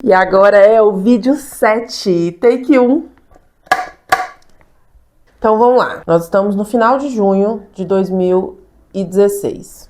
E agora é o vídeo 7, take 1. Então vamos lá, nós estamos no final de junho de 2016.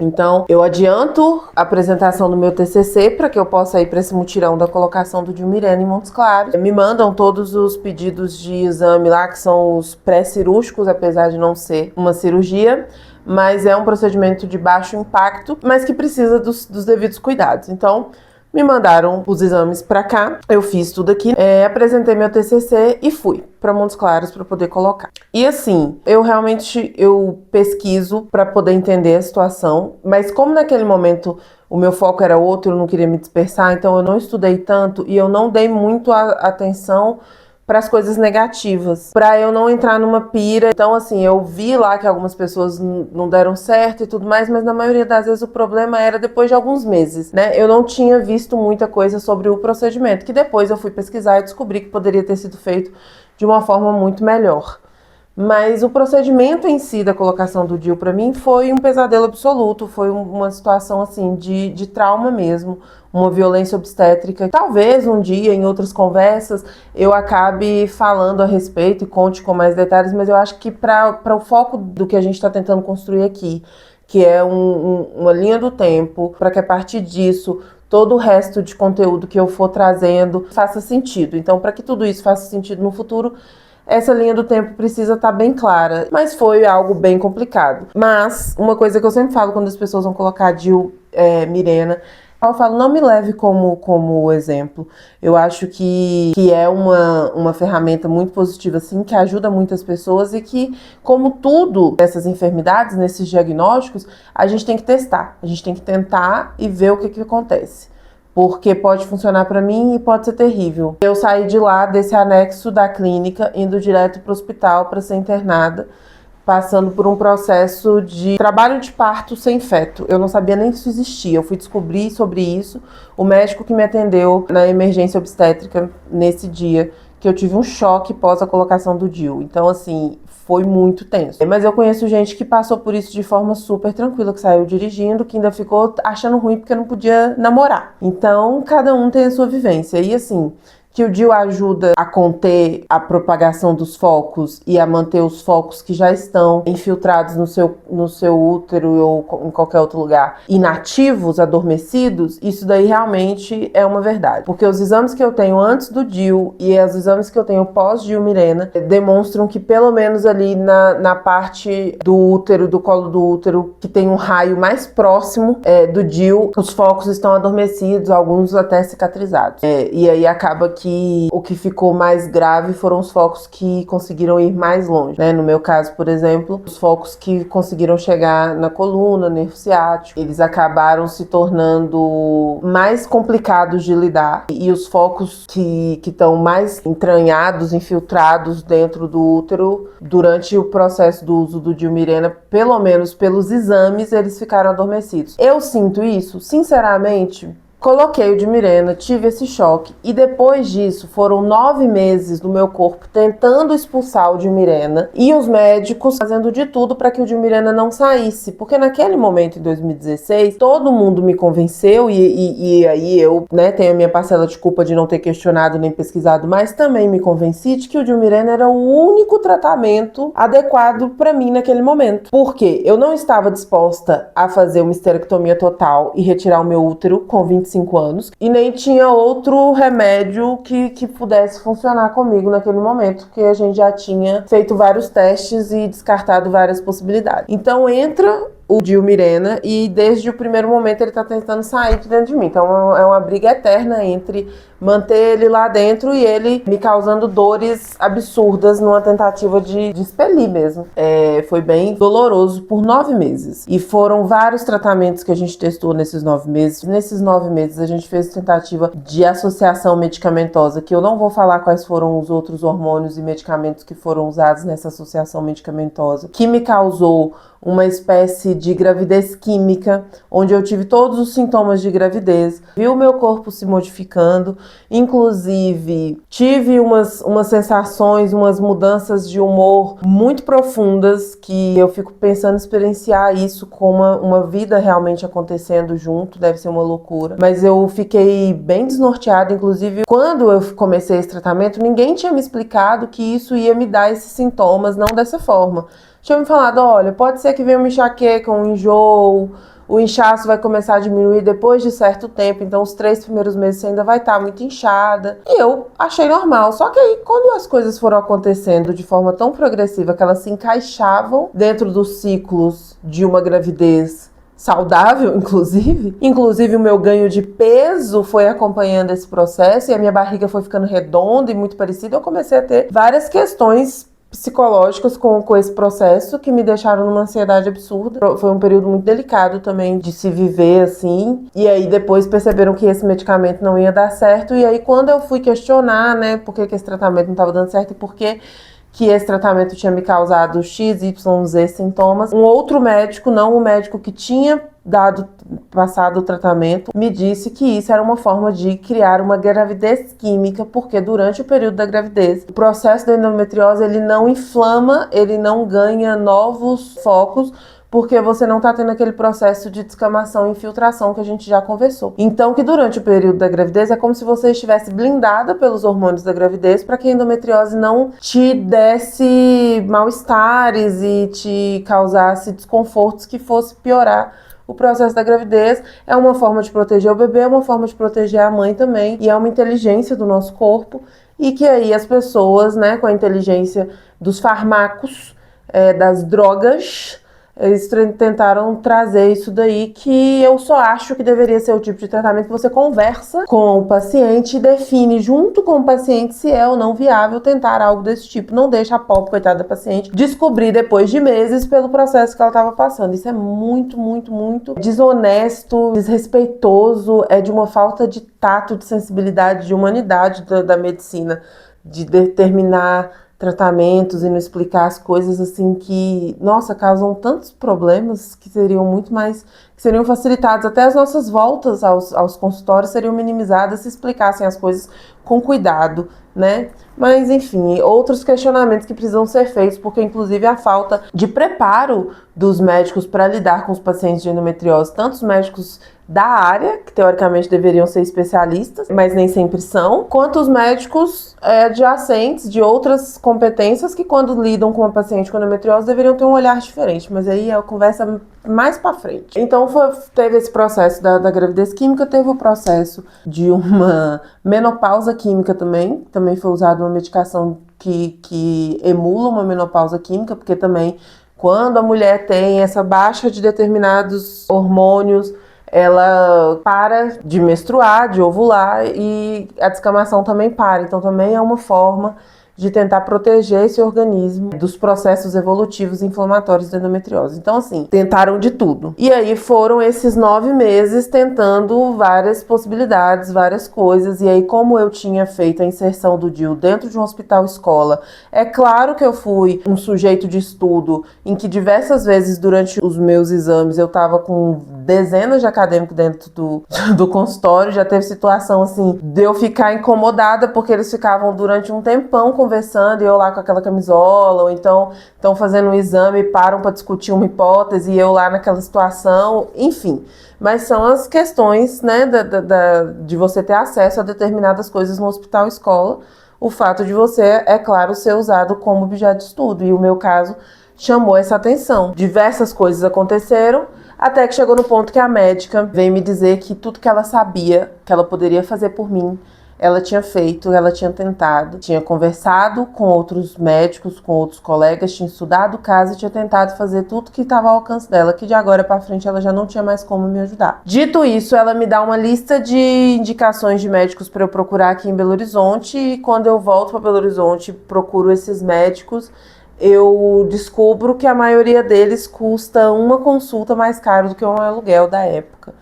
Então eu adianto a apresentação do meu TCC para que eu possa ir para esse mutirão da colocação do DIU Mirena em Montes Claros. Me mandam todos os pedidos de exame lá, que são os pré-cirúrgicos, apesar de não ser uma cirurgia, mas é um procedimento de baixo impacto, mas que precisa dos devidos cuidados. Então me mandaram os exames pra cá, eu fiz tudo aqui, apresentei meu TCC e fui pra Montes Claros pra poder colocar. E assim, eu pesquiso pra poder entender a situação, mas como naquele momento o meu foco era outro, eu não queria me dispersar, então eu não estudei tanto e eu não dei muito atenção para as coisas negativas, para eu não entrar numa pira. Então assim, eu vi lá que algumas pessoas não deram certo e tudo mais, mas na maioria das vezes o problema era depois de alguns meses, né? Eu não tinha visto muita coisa sobre o procedimento, que depois eu fui pesquisar e descobri que poderia ter sido feito de uma forma muito melhor. Mas o procedimento em si da colocação do DIU para mim foi um pesadelo absoluto, foi uma situação assim de trauma mesmo, uma violência obstétrica. Talvez um dia, em outras conversas, eu acabe falando a respeito e conte com mais detalhes, mas eu acho que para o foco do que a gente está tentando construir aqui, que é uma linha do tempo, para que a partir disso todo o resto de conteúdo que eu for trazendo faça sentido. Então, para que tudo isso faça sentido no futuro, essa linha do tempo precisa estar bem clara, mas foi algo bem complicado. Mas uma coisa que eu sempre falo quando as pessoas vão colocar DIU Mirena, eu falo, não me leve como exemplo. Eu acho que é uma ferramenta muito positiva, assim, que ajuda muitas pessoas e que, como tudo, essas enfermidades, nesses diagnósticos, a gente tem que testar, a gente tem que tentar e ver o que acontece. Porque pode funcionar para mim e pode ser terrível. Eu saí de lá, desse anexo da clínica, indo direto para o hospital para ser internada, passando por um processo de trabalho de parto sem feto. Eu não sabia nem que isso existia. Eu fui descobrir sobre isso. O médico que me atendeu na emergência obstétrica nesse dia, que eu tive um choque pós a colocação do DIU. Então, assim, foi muito tenso. Mas eu conheço gente que passou por isso de forma super tranquila, que saiu dirigindo, que ainda ficou achando ruim porque não podia namorar. Então, cada um tem a sua vivência. E assim, que o DIU ajuda a conter a propagação dos focos e a manter os focos que já estão infiltrados no seu útero ou em qualquer outro lugar inativos, adormecidos, isso daí realmente é uma verdade. Porque os exames que eu tenho antes do DIU e os exames que eu tenho pós-DIU Mirena demonstram que pelo menos ali na parte do útero, do colo do útero, que tem um raio mais próximo do DIU, os focos estão adormecidos, alguns até cicatrizados. E aí acaba que o que ficou mais grave foram os focos que conseguiram ir mais longe, né? No meu caso, por exemplo, os focos que conseguiram chegar na coluna, nervo ciático, eles acabaram se tornando mais complicados de lidar. E os focos que estão mais entranhados, infiltrados dentro do útero, durante o processo do uso do DIU Mirena, pelo menos pelos exames, eles ficaram adormecidos. Eu sinto isso, sinceramente. Coloquei o DIU Mirena, tive esse choque e depois disso foram 9 meses do meu corpo tentando expulsar o DIU Mirena e os médicos fazendo de tudo para que o DIU Mirena não saísse, porque naquele momento, em 2016, todo mundo me convenceu e aí eu, né, tenho a minha parcela de culpa de não ter questionado nem pesquisado, mas também me convenci de que o DIU Mirena era o único tratamento adequado para mim naquele momento, porque eu não estava disposta a fazer uma histerectomia total e retirar o meu útero com 25 anos, e nem tinha outro remédio que pudesse funcionar comigo naquele momento, porque a gente já tinha feito vários testes e descartado várias possibilidades. Então entra o DIU Mirena e desde o primeiro momento ele tá tentando sair de dentro de mim. Então é uma briga eterna entre manter ele lá dentro e ele me causando dores absurdas numa tentativa de expelir mesmo. Foi bem doloroso por 9 meses. E foram vários tratamentos que a gente testou nesses 9 meses. Nesses 9 meses a gente fez tentativa de associação medicamentosa, que eu não vou falar quais foram os outros hormônios e medicamentos que foram usados nessa associação medicamentosa, que me causou uma espécie de gravidez química, onde eu tive todos os sintomas de gravidez, vi o meu corpo se modificando, inclusive tive umas sensações, umas mudanças de humor muito profundas, que eu fico pensando em experienciar isso com uma vida realmente acontecendo junto, deve ser uma loucura. Mas eu fiquei bem desnorteada, inclusive quando eu comecei esse tratamento, ninguém tinha me explicado que isso ia me dar esses sintomas, não dessa forma. Tinha me falado, olha, pode ser que venha uma enxaqueca, um enjoo, o inchaço vai começar a diminuir depois de certo tempo, então os 3 primeiros meses você ainda vai estar muito inchada. E eu achei normal, só que aí quando as coisas foram acontecendo de forma tão progressiva que elas se encaixavam dentro dos ciclos de uma gravidez saudável, inclusive o meu ganho de peso foi acompanhando esse processo e a minha barriga foi ficando redonda e muito parecida, eu comecei a ter várias questões psicológicas com esse processo que me deixaram numa ansiedade absurda. Foi um período muito delicado também de se viver assim. E aí depois perceberam que esse medicamento não ia dar certo. E aí quando eu fui questionar, né, por que esse tratamento não estava dando certo e por que esse tratamento tinha me causado X, Y, Z sintomas, um outro médico, não o médico que tinha passado o tratamento, me disse que isso era uma forma de criar uma gravidez química, porque durante o período da gravidez, o processo da endometriose, ele não inflama, ele não ganha novos focos, porque você não está tendo aquele processo de descamação e infiltração que a gente já conversou. Então, que durante o período da gravidez é como se você estivesse blindada pelos hormônios da gravidez para que a endometriose não te desse mal-estares e te causasse desconfortos que fosse piorar o processo da gravidez. É uma forma de proteger o bebê, é uma forma de proteger a mãe também, e é uma inteligência do nosso corpo, e que aí as pessoas, né, com a inteligência dos fármacos, das drogas, eles tentaram trazer isso daí, que eu só acho que deveria ser o tipo de tratamento que você conversa com o paciente e define junto com o paciente se é ou não viável tentar algo desse tipo. Não deixa a pobre, coitada da paciente, descobrir depois de meses pelo processo que ela estava passando. Isso é muito, muito, muito desonesto, desrespeitoso, é de uma falta de tato, de sensibilidade, de humanidade da medicina, de determinar tratamentos e não explicar as coisas assim que, nossa, causam tantos problemas que seriam muito mais, que seriam facilitados. Até as nossas voltas aos consultórios seriam minimizadas se explicassem as coisas com cuidado, né? Mas, enfim, outros questionamentos que precisam ser feitos, porque inclusive a falta de preparo dos médicos para lidar com os pacientes de endometriose, tanto os médicos da área, que teoricamente deveriam ser especialistas, mas nem sempre são, quanto os médicos adjacentes de outras competências que, quando lidam com uma paciente com endometriose, deveriam ter um olhar diferente, mas aí é a conversa mais para frente. Então teve esse processo da gravidez química, teve o processo de uma menopausa química também foi usada uma medicação que emula uma menopausa química, porque também quando a mulher tem essa baixa de determinados hormônios, ela para de menstruar, de ovular, e a descamação também para. Então também é uma forma de tentar proteger esse organismo dos processos evolutivos inflamatórios da endometriose. Então, assim, tentaram de tudo. E aí foram esses 9 meses tentando várias possibilidades, várias coisas. E aí, como eu tinha feito a inserção do DIU dentro de um hospital-escola, é claro que eu fui um sujeito de estudo em que diversas vezes durante os meus exames eu tava com dezenas de acadêmicos dentro do consultório. Já teve situação, assim, de eu ficar incomodada porque eles ficavam durante um tempão conversando e eu lá com aquela camisola, ou então estão fazendo um exame e param para discutir uma hipótese e eu lá naquela situação, enfim. Mas são as questões, né, de você ter acesso a determinadas coisas no hospital-escola, o fato de você, é claro, ser usado como objeto de estudo, e o meu caso chamou essa atenção. Diversas coisas aconteceram, até que chegou no ponto que a médica veio me dizer que tudo que ela sabia que ela poderia fazer por mim, ela tinha feito, ela tinha tentado, tinha conversado com outros médicos, com outros colegas, tinha estudado o caso e tinha tentado fazer tudo que estava ao alcance dela, que de agora para frente ela já não tinha mais como me ajudar. Dito isso, ela me dá uma lista de indicações de médicos para eu procurar aqui em Belo Horizonte, e quando eu volto para Belo Horizonte, procuro esses médicos, eu descubro que a maioria deles custa uma consulta mais caro do que um aluguel da época.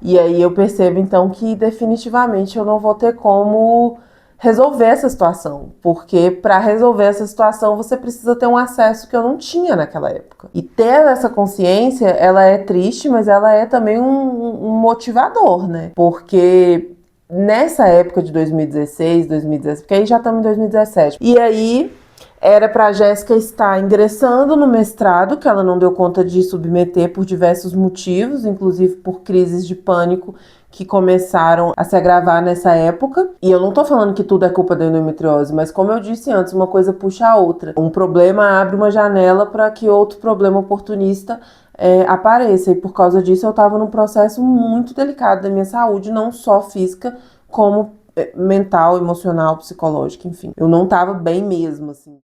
E aí eu percebo então que definitivamente eu não vou ter como resolver essa situação, porque para resolver essa situação você precisa ter um acesso que eu não tinha naquela época. E ter essa consciência, ela é triste, mas ela é também um motivador, né? Porque nessa época de 2016, 2017, porque aí já estamos em 2017, e aí era para a Jéssica estar ingressando no mestrado, que ela não deu conta de submeter por diversos motivos, inclusive por crises de pânico que começaram a se agravar nessa época. E eu não tô falando que tudo é culpa da endometriose, mas como eu disse antes, uma coisa puxa a outra. Um problema abre uma janela para que outro problema oportunista apareça. E por causa disso eu estava num processo muito delicado da minha saúde, não só física, como mental, emocional, psicológica, enfim. Eu não estava bem mesmo, assim.